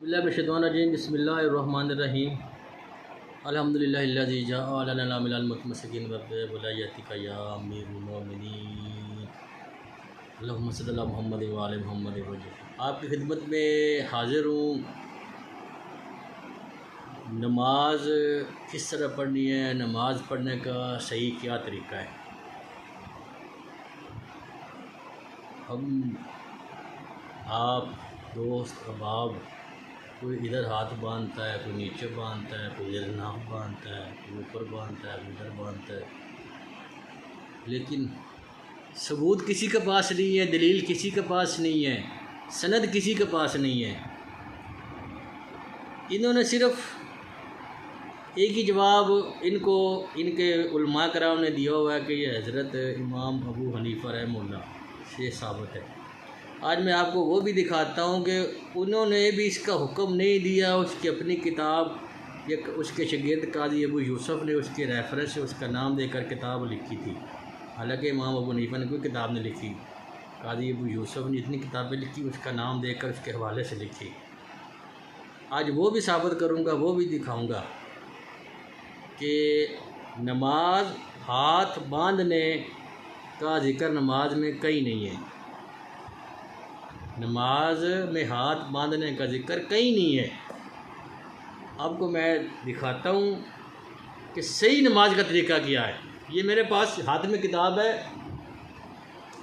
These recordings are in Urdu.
بسم اللہ الرحمن الرحیم الحمدللہ الذی جعل لنا من المتمسکین بولایتک یا امیر المومنین اللہم صلی اللہ محمد وعلی محمد وجل۔ آپ کی خدمت میں حاضر ہوں۔ نماز کس طرح پڑھنی ہے، نماز پڑھنے کا صحیح کیا طریقہ ہے۔ ہم آپ دوست احباب کوئی ادھر ہاتھ باندھتا ہے، کوئی نیچے باندھتا ہے، کوئی ادھر ناک باندھتا ہے، کوئی اوپر باندھتا ہے، کوئی ادھر باندھتا ہے، لیکن ثبوت کسی کے پاس نہیں ہے، دلیل کسی کے پاس نہیں ہے، سند کسی کے پاس نہیں ہے۔ انہوں نے صرف ایک ہی جواب ان کے علماء کرام نے دیا ہوا ہے کہ یہ حضرت امام ابو حنیفہ رحمہ اللہ سے ثابت ہے۔ آج میں آپ کو وہ بھی دکھاتا ہوں کہ انہوں نے بھی اس کا حکم نہیں دیا۔ اس کی اپنی کتاب یا اس کے شاگرد قاضی ابو یوسف نے اس کے ریفرنس سے اس کا نام دے کر کتاب لکھی تھی، حالانکہ امام ابو حنیفہ نے کوئی کتاب نہیں لکھی۔ قاضی ابو یوسف نے جتنی کتابیں لکھی اس کا نام دے کر اس کے حوالے سے لکھی۔ آج وہ بھی ثابت کروں گا، وہ بھی دکھاؤں گا کہ نماز ہاتھ باندھنے کا ذکر نماز میں کہیں نہیں ہے، نماز میں ہاتھ باندھنے کا ذکر کہیں نہیں ہے۔ آپ کو میں دکھاتا ہوں کہ صحیح نماز کا طریقہ کیا ہے۔ یہ میرے پاس ہاتھ میں کتاب ہے،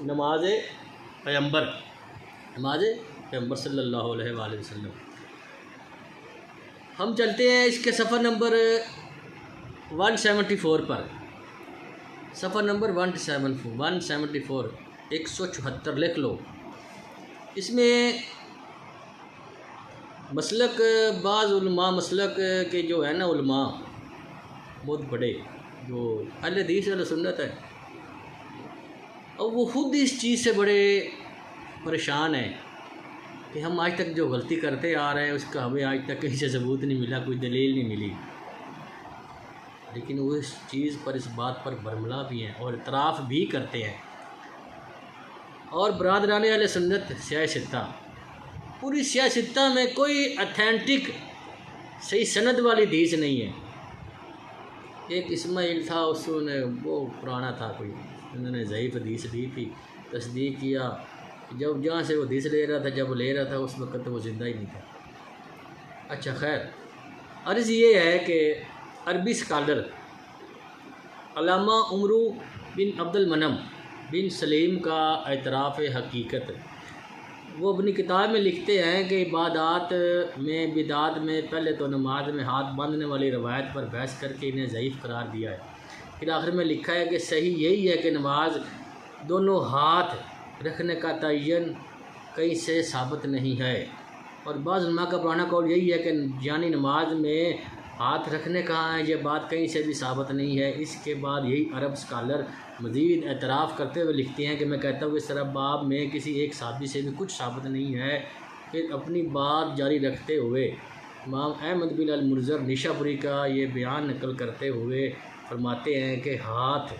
نماز پیغمبر صلی اللہ علیہ وآلہ وسلم۔ ہم چلتے ہیں اس کے صفحہ نمبر 174 پر، صفحہ نمبر 174 174 لکھ لو۔ اس میں مسلک بعض علماء مسلک کے جو ہے نا علماء بہت بڑے جو اہل حدیث اہل سنت ہے، اور وہ خود اس چیز سے بڑے پریشان ہیں کہ ہم آج تک جو غلطی کرتے آ رہے ہیں اس کا ہمیں آج تک کہیں سے ثبوت نہیں ملا، کوئی دلیل نہیں ملی، لیکن وہ اس چیز پر اس بات پر برملا بھی ہیں اور اعتراف بھی کرتے ہیں۔ اور برادران اہل سنت سیاہ ستہ، پوری سیاہ ستہ میں کوئی اتھینٹک صحیح سند والی حدیث نہیں ہے۔ ایک اسماعیل تھا، اس نے وہ پرانا تھا کوئی، انہوں نے ضعیف حدیث دی تھی، تصدیق کیا، جب جہاں سے وہ حدیث لے رہا تھا جب لے رہا تھا اس وقت وہ زندہ ہی نہیں تھا۔ اچھا خیر، عرض یہ ہے کہ عربی اسکالر علامہ عمرو بن عبد المنعم بن سلیم کا اعتراف حقیقت، وہ اپنی کتاب میں لکھتے ہیں کہ بدعات میں پہلے تو نماز میں ہاتھ باندھنے والی روایت پر بحث کر کے انہیں ضعیف قرار دیا ہے، پھر آخر میں لکھا ہے کہ صحیح یہی ہے کہ نماز دونوں ہاتھ رکھنے کا تعین کہیں سے ثابت نہیں ہے، اور بعض علماء کا پرانا قول یہی ہے کہ یعنی نماز میں ہاتھ رکھنے کہاں ہے، یہ بات کہیں سے بھی ثابت نہیں ہے۔ اس کے بعد یہی عرب اسکالر مزید اعتراف کرتے ہوئے لکھتے ہیں کہ میں کہتا ہوں اس طرح باب میں کسی ایک صحابی سے بھی کچھ ثابت نہیں ہے۔ پھر اپنی بات جاری رکھتے ہوئے امام احمد بن المنذر نیشابوری کا یہ بیان نقل کرتے ہوئے فرماتے ہیں کہ ہاتھ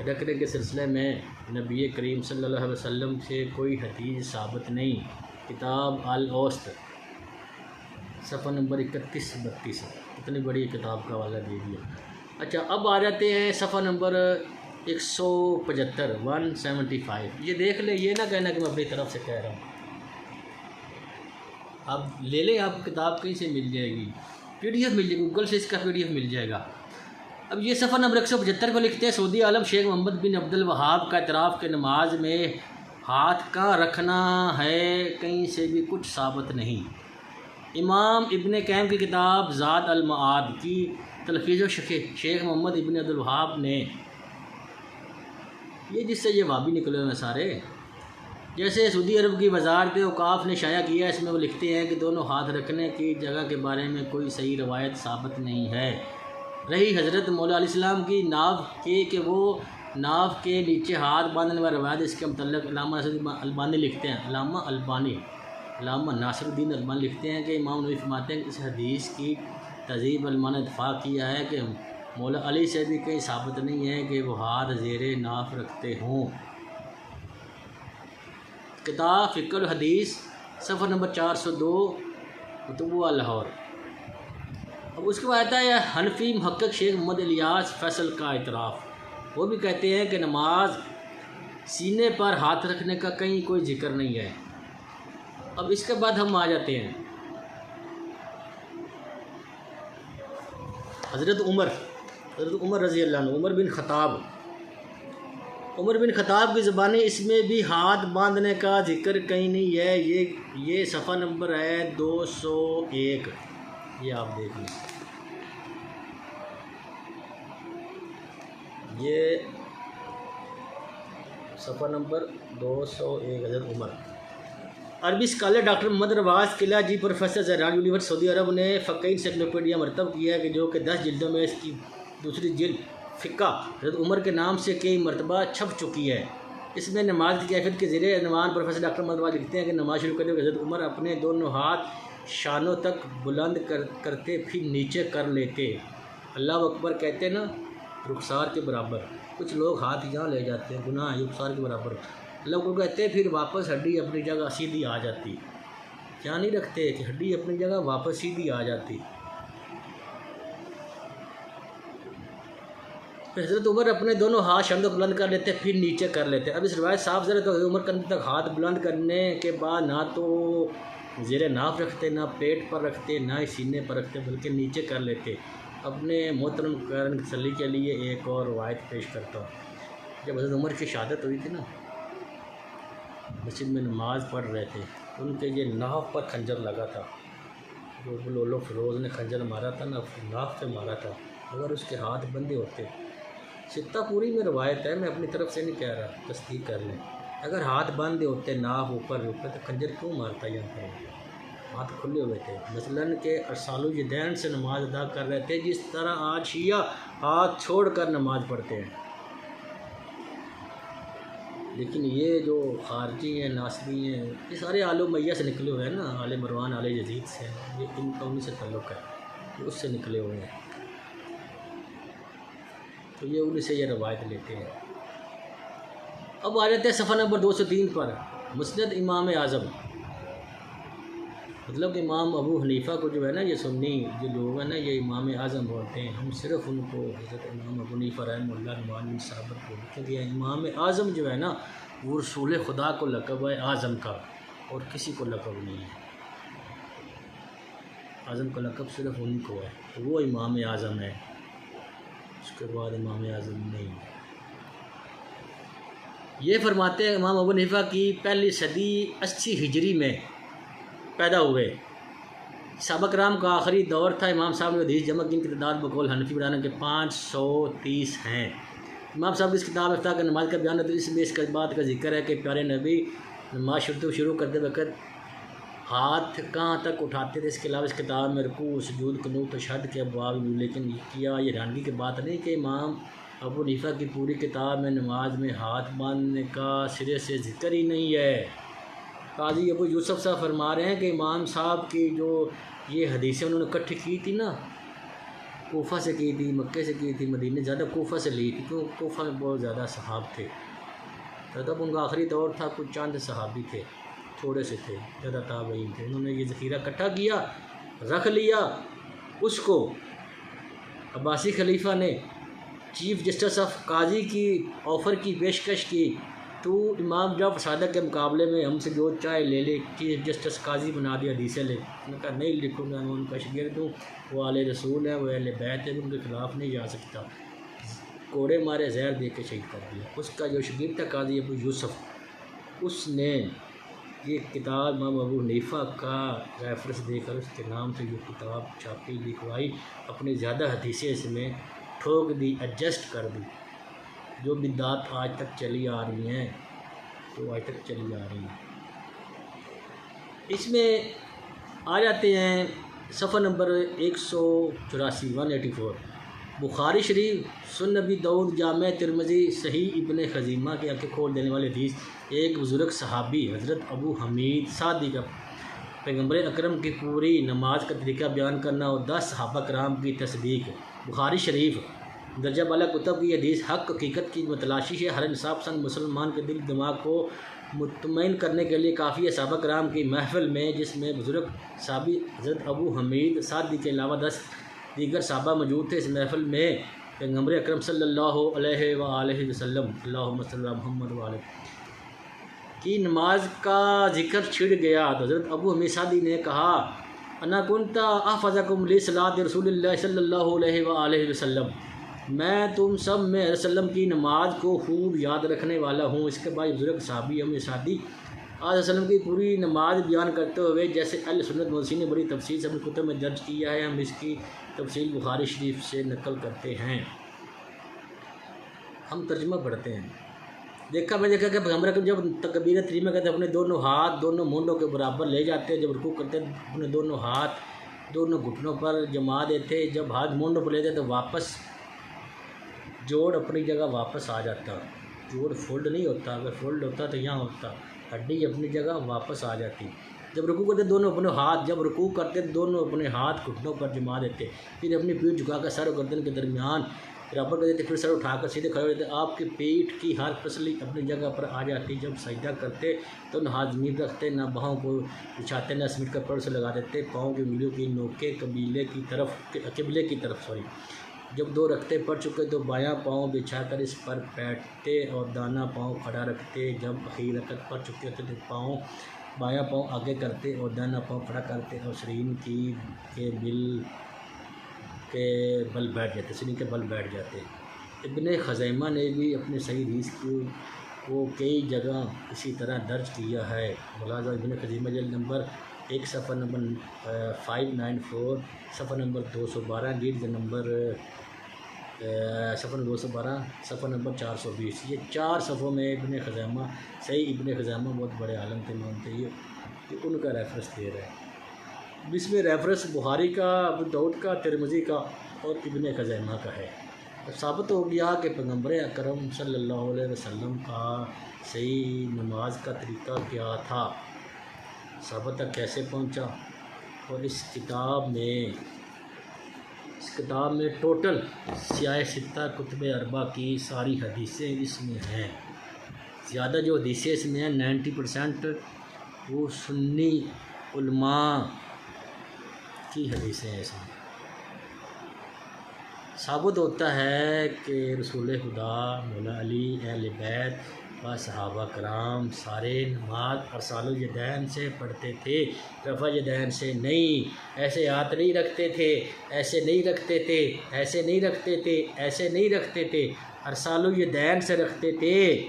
رکھنے کے سلسلے میں نبی کریم صلی اللہ علیہ وسلم سے کوئی حدیث ثابت نہیں۔ کتاب الاوسط صفحہ نمبر 31-32، اتنی بڑی کتاب کا حوالہ دے دیا۔ اچھا، اب آ جاتے ہیں صفحہ نمبر 175 یہ دیکھ لیں، یہ نہ کہنا کہ میں اپنی طرف سے کہہ رہا ہوں۔ اب لے لیں، آپ کتاب کہیں سے مل جائے گی، پی ڈی ایف مل جائے گی، گوگل سے اس کا پی ڈی ایف مل جائے گا۔ اب یہ صفحہ نمبر 175 کو لکھتے ہیں، سعودی عالم شیخ محمد بن عبد الوہاب کا اعتراف کہ نماز میں ہاتھ کا رکھنا ہے کہیں سے بھی کچھ ثابت نہیں۔ امام ابن قیم کی کتاب زاد المعاد کی تلخیص و شیخ محمد ابن عبد الوہاب نے، یہ جس سے یہ وہابی نکلے ہوئے سارے، جیسے سعودی عرب کی وزارت اوقاف نے شائع کیا، اس میں وہ لکھتے ہیں کہ دونوں ہاتھ رکھنے کی جگہ کے بارے میں کوئی صحیح روایت ثابت نہیں ہے۔ رہی حضرت مولا علیہ السلام کی ناو کہ وہ ناو کے نیچے ہاتھ باندھنے والی روایت، اس کے متعلق علامہ ناصر الدین البانی لکھتے ہیں کہ امام نبوی فرماتے ہیں کہ اس حدیث کی تہذیب علماء نے اتفاق کیا ہے کہ مولا علی سے بھی کہیں ثابت نہیں ہے کہ وہ ہاتھ زیر ناف رکھتے ہوں۔ کتاب فقہ الحدیث صفحہ نمبر 402 فتوہ لاہور۔ اب اس کے بعد آتا ہے حنفی محقق شیخ محمد الیاس فیصل کا اعتراف۔ وہ بھی کہتے ہیں کہ نماز سینے پر ہاتھ رکھنے کا کہیں کوئی ذکر نہیں ہے۔ اب اس کے بعد ہم آ جاتے ہیں حضرت عمر رضی اللہ عنہ، عمر بن خطاب کی زبانی اس میں بھی ہاتھ باندھنے کا ذکر کہیں نہیں ہے۔ یہ صفحہ نمبر ہے 201، یہ آپ دیکھ لیں، یہ صفحہ نمبر 201 حضرت عمر۔ عربی اسکالر ڈاکٹر محمد رواز قلعہ جی پروفیسر زہران یونیورسٹی سعودی عرب نے فقہی انسائکلوپیڈیا مرتب کیا ہے کہ جو کہ 10 جلدوں میں اس کی دوسری جلد فقہ حضرت عمر کے نام سے کئی مرتبہ چھپ چکی ہے۔ اس میں نماز کی کیفیت کے زیر عنوان پروفیسر ڈاکٹر محمد رواز لکھتے ہیں کہ نماز شروع کرتے ہوئے حضرت عمر اپنے دونوں ہاتھ شانوں تک بلند کرتے پھر نیچے کر لیتے، اللہ اکبر کہتے نا، رخسار کے برابر۔ کچھ لوگ ہاتھ یہاں لے جاتے ہیں، گناہ ہے، رخسار کے برابر، اللہ اکبر کہتے پھر واپس ہڈی اپنی جگہ سیدھی آ جاتی۔ کیا نہیں رکھتے کہ ہڈی اپنی جگہ واپس سیدھی آ جاتی۔ حضرت عمر اپنے دونوں ہاتھ شانوں تک بلند کر لیتے پھر نیچے کر لیتے۔ اب اس روایت صاف ذرا تو حضرت عمر کندھے تک ہاتھ بلند کرنے کے بعد نہ تو زیر ناف رکھتے، نہ پیٹ پر رکھتے، نہ ہی سینے پر رکھتے، بلکہ نیچے کر لیتے۔ اپنے محترم قائرین کی تسلی کے لیے ایک اور روایت پیش کرتا ہوں۔ جب حضرت عمر کی شہادت ہوئی تھی نا، مسجد میں نماز پڑھ رہے تھے، ان کے یہ ناف پر خنجر لگا تھا، جو بلولو فیروز نے خنجر مارا تھا نا، ناف پہ مارا تھا۔ اگر اس کے ہاتھ بندے ہوتے، ستہ پوری میں روایت ہے، میں اپنی طرف سے نہیں کہہ رہا، تصدیق کر لیں، اگر ہاتھ بندے ہوتے، ناف اوپر روپے تو خنجر کیوں مارتا یہاں پر؟ ہاتھ کھلے ہوئے تھے، مثلاً کہ ارسال الیدین سے نماز ادا کر رہے تھے، جس طرح آج شیعہ ہاتھ چھوڑ کر نماز پڑھتے ہیں۔ لیکن یہ جو خارجی ہیں، ناصری ہیں، یہ سارے آل امیہ سے نکلے ہوئے ہیں نا، آل مروان، آل یزید سے، یہ ان کا انہیں سے تعلق ہے، یہ اس سے نکلے ہوئے ہیں، تو یہ انہیں سے یہ روایت لیتے ہیں۔ اب آ جاتے ہیں صفحہ نمبر 203 پر، مسند امام اعظم، مطلب کہ امام ابو حنیفہ کو جو ہے نا، یہ سنی جو لوگ ہیں نا، یہ امام اعظم بولتے ہیں۔ ہم صرف ان کو حضرت امام ابو حنیفہ رحمہ اللہ نعمان بن ثابت کو، کیونکہ یہ امام اعظم جو ہے نا، وہ رسول خدا کو لقب ہے اعظم کا، اور کسی کو لقب نہیں ہے۔ اعظم کا لقب صرف ان کو ہے، تو وہ امام اعظم ہے، اس کے بعد امام اعظم نہیں ہے۔ یہ فرماتے ہیں امام ابو حنیفہ کی پہلی صدی 80 ہجری میں پیدا ہوئے، صحابہ کرام کا آخری دور تھا۔ امام صاحب نے حدیث جمع کی، ان کی تعداد بقول حنفی بیان کے 530 ہیں۔ امام صاحب کی اس کتاب افتاح کا نماز کا بیان ہے، تو اس میں اس بات کا ذکر ہے کہ پیارے نبی نماز شروع کرتے وقت ہاتھ کہاں تک اٹھاتے تھے۔ اس کے علاوہ اس کتاب میں رکوع، سجود، قنوت، تشہد کے ابواب، لیکن کیا یہ حیرانگی کی بات نہیں کہ امام ابو حنیفہ کی پوری کتاب میں نماز میں ہاتھ باندھنے کا سرے سے ذکر ہی نہیں ہے۔ قاضی ابو یوسف صاحب فرما رہے ہیں کہ امام صاحب کی جو یہ حدیثیں انہوں نے اکٹھی کی تھی نا، کوفہ سے کی تھی، مکے سے کی تھی، مدینہ زیادہ کوفہ سے لی تھی، کیوں کوفہ میں بہت زیادہ صحاب تھے، تب ان کا آخری دور تھا، کچھ چند صحابی تھے، تھوڑے سے تھے، زیادہ تابعین تھے۔ انہوں نے یہ ذخیرہ اکٹھا کیا، رکھ لیا، اس کو عباسی خلیفہ نے چیف جسٹس آف قاضی کی آفر کی، پیشکش کی، تو امام جعفر صادق کے مقابلے میں ہم سے جو چاہے لے لے، چیف جسٹس قاضی بنا دیا، حدیثیں لے۔ انہوں نے کہا نہیں لکھوں گا، میں ان کا شاگرد ہوں، وہ آل رسول ہے، وہ اہل بیت ہے، ان کے خلاف نہیں جا سکتا۔ کوڑے مارے، زہر دے کے شہید کر دیا۔ اس کا جو شاگرد تھا قاضی ابو یوسف، اس نے یہ کتاب امام ابو حنیفہ کا ریفرنس دے کر اس کے نام سے یہ کتاب چھاپی، لکھوائی، اپنی زیادہ حدیثیں اس میں ٹھوک دی، ایڈجسٹ کر دی۔ جو بدعات آج تک چلی آ رہی ہیں، تو آج تک چلی آ رہی ہیں۔ اس میں آ جاتے ہیں صفحہ نمبر 184، 184، بخاری شریف، سنن نبی داؤد، جامع ترمذی، صحیح ابن خزیمہ کی آنکھیں کھول دینے والی حدیث۔ ایک بزرگ صحابی حضرت ابو حمید سعدی کا پیغمبر اکرم کی پوری نماز کا طریقہ بیان کرنا اور 10 صحابہ کرام کی تصدیق۔ بخاری شریف درجہ بالا کتب کی حدیث حق حقیقت کی متلاشی ہے، ہر انصاف پسند مسلمان کے دل دماغ کو مطمئن کرنے کے لیے کافی ہے صحابہ کرام کی محفل میں، جس میں بزرگ صحابی حضرت ابو حمید سعدی کے علاوہ 10 دیگر صحابہ موجود تھے۔ اس محفل میں پیغمبر اکرم صلی اللہ علیہ وآلہ وسلم اللہم صلی اللہ محمد وآلہ کی نماز کا ذکر چھڑ گیا تو حضرت ابو حمید سعدی نے کہا انا کنت احفظکم لصلاۃ رسول اللہ صلی اللہ علیہ وآلہ وسلم، میں تم سب میں علیہ وسلم کی نماز کو خوب یاد رکھنے والا ہوں۔ اس کے بعد بزرگ صحابی حمید سعدی علیہ وسلم کی پوری نماز بیان کرتے ہوئے جیسے اہل سنت محدثین نے بڑی تفصیل سے اپنے کتب میں درج کیا ہے، ہم اس کی تفصیل بخاری شریف سے نقل کرتے ہیں۔ ہم ترجمہ پڑھتے ہیں۔ میں دیکھا کہ پیغمبر اکرم جب تکبیر تحریمہ کرتے اپنے دونوں ہاتھ دونوں مونڈوں کے برابر لے جاتے ہیں، جب رکوع کرتے اپنے دونوں ہاتھ دونوں گھٹنوں پر جما دیتے، جب ہاتھ مونڈوں پر لیتے تو واپس جوڑ اپنی جگہ واپس آ جاتا، جوڑ فولڈ نہیں ہوتا، اگر فولڈ ہوتا تو یہاں ہوتا، ہڈی اپنی جگہ واپس آ جاتی۔ جب رکوع کرتے دونوں اپنے ہاتھ، جب رکوع کرتے دونوں اپنے ہاتھ گھٹنوں پر جما دیتے، پھر اپنی پیٹھ جھکا کر سر و گردن کے درمیان برابر کر دیتے، پھر سر اٹھا کر سیدھے کھڑے ہو جاتے۔ آپ کی پیٹھ کی ہر پسلی اپنی جگہ پر آ جاتی۔ جب سجدہ کرتے تو نہ ہاتھ زمین رکھتے، نہ باہوں کو بچھاتے، نہ سمیٹ کر پڑ سے لگا دیتے، پاؤں کی انگلیوں کی نوکیں قبلے کی طرف جب 2 رکعتیں پڑھ چکے تو بایاں پاؤں بچھا کر اس پر بیٹھتے اور دانا پاؤں کھڑا رکھتے۔ جب آخری رکعت پڑھ چکے ہوتے تو بایاں پاؤں آگے کرتے اور دانا پاؤں کھڑا کرتے اور سرین کے بل بیٹھ جاتے۔ ابن خزیمہ نے بھی اپنے صحیح حدیث کو کئی جگہ اسی طرح درج کیا ہے۔ ملاحظہ ابن خزیمہ جلد نمبر 1 صفحہ نمبر 594، صفحہ نمبر 212، جلد نمبر صفحہ 212، صفحہ نمبر 420۔ یہ 4 صفحوں میں ابن خزیمہ ابن خزیمہ بہت بڑے عالم تھے، مانتے یہ ان کا ریفرنس دے رہا ہے۔ اس میں ریفرنس بخاری کا، ابو داؤد کا، ترمذی کا اور ابن خزیمہ کا ہے۔ ثابت ہو گیا کہ پیغمبر اکرم صلی اللہ علیہ وسلم کا صحیح نماز کا طریقہ کیا تھا، ثابت تک کیسے پہنچا، اور اس کتاب میں ٹوٹل سیاہ ستہ کتب اربع کی ساری حدیثیں اس میں ہیں۔ زیادہ جو حدیثیں اس میں ہیں 90% وہ سنی علماء کی حدیثیں ہیں۔ اس میں ثابت ہوتا ہے کہ رسول خدا، مولا علی، اہل بیت و صحابہ کرام سارے نماز ارسال الیدین سے پڑھتے تھے، رفع الیدین سے نہیں۔ ایسے ہاتھ نہیں رکھتے تھے، ایسے نہیں رکھتے تھے، ایسے نہیں رکھتے تھے، ایسے نہیں رکھتے تھے، ارسال الیدین سے رکھتے تھے۔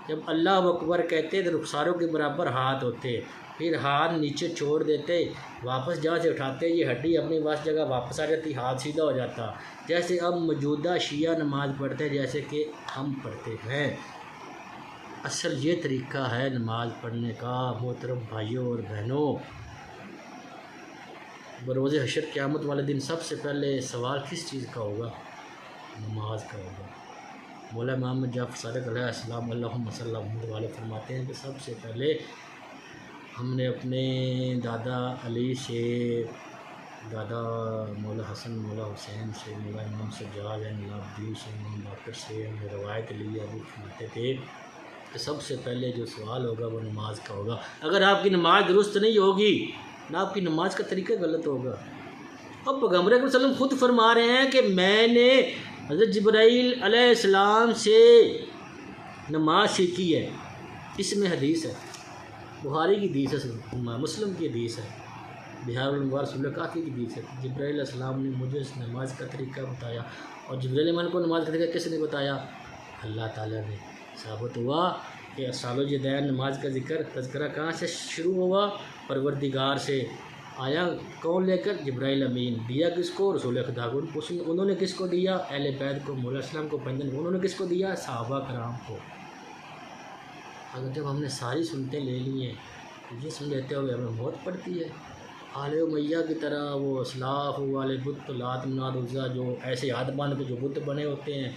جب اللہ اکبر کہتے تو رخساروں کے برابر ہاتھ ہوتے، پھر ہاتھ نیچے چھوڑ دیتے، واپس جہاں سے اٹھاتے یہ ہڈی اپنی جگہ واپس آ جاتی، ہاتھ سیدھا ہو جاتا، جیسے اب موجودہ شیعہ نماز پڑھتے ہیں، جیسے کہ ہم پڑھتے ہیں۔ اصل یہ طریقہ ہے نماز پڑھنے کا محترم بھائیوں اور بہنوں۔ بروز حشر قیامت والے دن سب سے پہلے سوال کس چیز کا ہوگا؟ نماز کا ہوگا۔ مولا محمد جعفر صادق علیہ السلام اللہم صلی اللہ علیہ فرماتے ہیں کہ سب سے پہلے ہم نے اپنے دادا علی سے، دادا مولا حسن، مولا حسین سے، مولا امام سجاد الدین سے، امام باقر سے ہم نے روایت لی ہے، وہ فرماتے تھے کہ سب سے پہلے جو سوال ہوگا وہ نماز کا ہوگا۔ اگر آپ کی نماز درست نہیں ہوگی نہ آپ کی نماز کا طریقہ غلط ہوگا۔ اب پیغمبر اکرم صلی اللہ علیہ وسلم خود فرما رہے ہیں کہ میں نے حضرت جبرائیل علیہ السلام سے نماز سیکھی ہے۔ اس میں حدیث ہے، بخاری کی حدیث ہے، مسلم کی حدیث ہے، بہار الانوار رسول کافی کی حدیث ہے۔ جبرائیل علیہ السلام نے مجھے اس نماز کا طریقہ بتایا، اور جبرائیل علیہ کو نماز کا طریقہ کس نے بتایا؟ اللہ تعالیٰ نے۔ ثابت ہوا کہ ارسال الیدین نماز کا تذکرہ کہاں سے شروع ہوا؟ پروردگار سے۔ آیا کون لے کر؟ جبرائیل امین۔ دیا کس کو؟ رسول خدا کو۔ انہوں نے کس کو دیا؟ اہل بیت کو، مولا اسلام کو، انہوں نے کس کو دیا؟ صحابہ کرام کو۔ اگر جب ہم نے ساری سنتیں لے لی ہیں تو یہ سن لیتے ہوئے ہمیں موت پڑتی ہے۔ آل امیہ کی طرح وہ اسلاف والے بت، لات منات عزا، جو ایسے ہاتھ باندھ کے جو بت بنے ہوتے ہیں،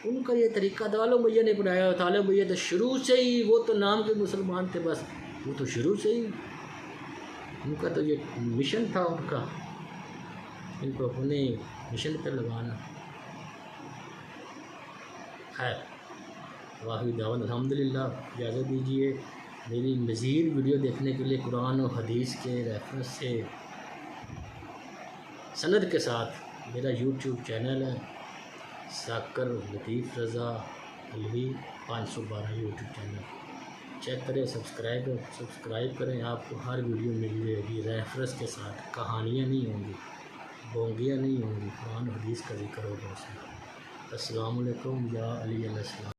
ان کا یہ طریقہ تو آل امیہ نے بنایا ہوا تھا۔ آل امیہ تو شروع سے ہی، وہ تو نام کے مسلمان تھے بس، وہ تو شروع سے ہی ان کا تو یہ مشن تھا، ان کا ان کو اپنے مشن پہ لگانا۔ خیر، واقعی دعوت الحمدللہ اجازت دیجیے میری مزید ویڈیو دیکھنے کے لیے قرآن و حدیث کے ریفرنس سے سند کے ساتھ میرا یوٹیوب چینل ہے ذاکر لطیف رضا علوی 512 یوٹیوب چینل چیک کریں سبسکرائب کریں آپ کو ہر ویڈیو مل جائے گی ریفرنس کے ساتھ کہانیاں نہیں ہوں گی بونگیاں نہیں ہوں گی قرآن و حدیث کا ذکر ہوگا اس میں السلام علیکم یا علی علیہ السلام